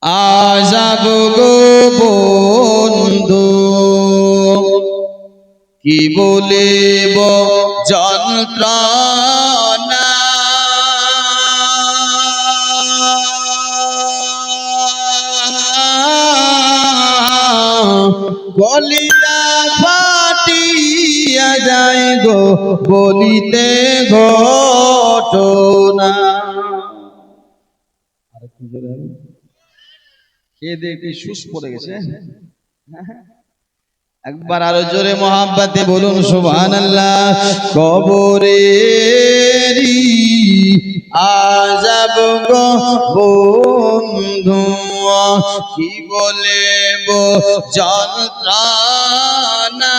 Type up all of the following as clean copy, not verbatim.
আজাব গো বন্ধু কি বলিব যন্ত্রণা গলিটা ফাটিয়া যায় গো বলিতে ঘটনা। খেয়ে দিয়ে একটু সুস পড়ে গেছে। একবার আরো জোরে মোহাব্বতে বলুন সুবহানাল্লাহ। কবরেরি আযাব গো বন্ধু কি বলিব যন্ত্রণা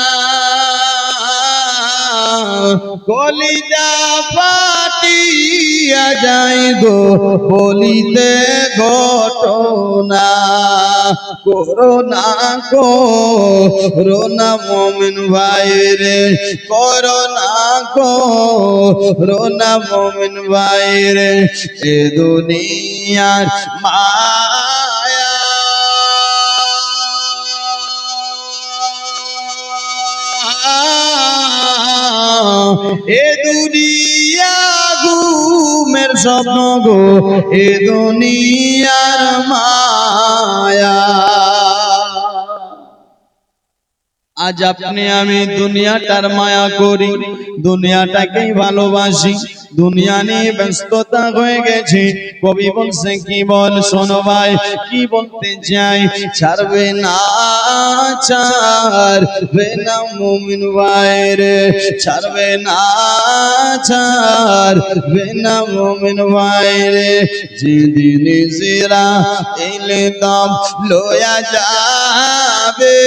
কলিজা ফাটিয়া যায় গো বলিতে ঘটনা। করোনা করোনা মুমিন ভাই রে, করোনা করোনা মুমিন ভাই রে, এ দুনিয়ার মায়া এ দুনিয়া ঘুমের স্বপ্ন গো, এ দুনিয়ার মায়া। আজ আপনি আমি দুনিয়াটার মায়া করি, দুনিয়াটাকেই ভালোবাসি, দুনিয়া নিয়ে ব্যস্ততা হয়ে গেছে। কবি বলছে কি বল শোনো ভাই, কি বলতে চাই, ছাড়বে না ছাড়বে না মুমিন ভাই রে, ছাড়বে না ছাড়বে না মুমিন ভাই রে, যেদিন জিরা এলে দম লয়া যাবে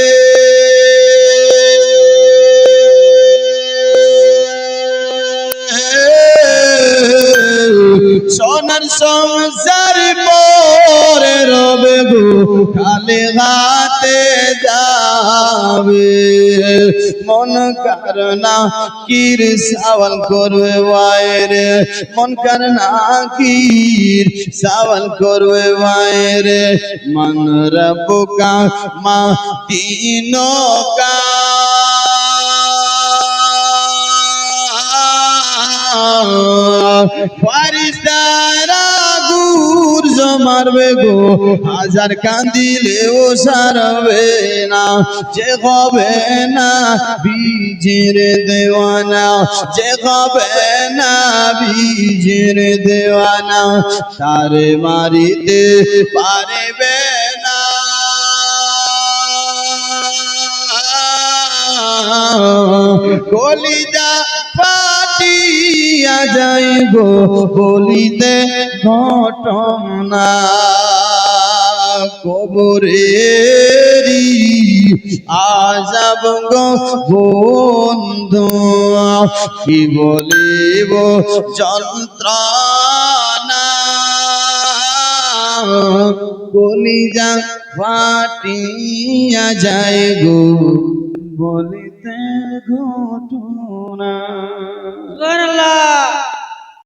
সোনার সংসার পরে রবে গো খালি হাতে যাবে। মন কারনা কির সওয়াল করবে বাইরে, মন কারনা কির সওয়াল করবে বাইরে। মন রব্বুকা মা দীনুকা ফারিস্তারা গুরজ মারবে গো, হাজার কান্দিলেও সারবে না। যে হবে না বীজের দেওয়ানা, যে হবে না বীজের দেওয়ানা, তারে মারিতে পারবে না। কলিজা ফাটিয়া যায় গো বলিতে ঘটনা। কবরেরি আযাব গো বন্ধু কি বলিব যন্ত্রণা কলিজা ফাটিয়া যায় গো বলিতে ঘটনা।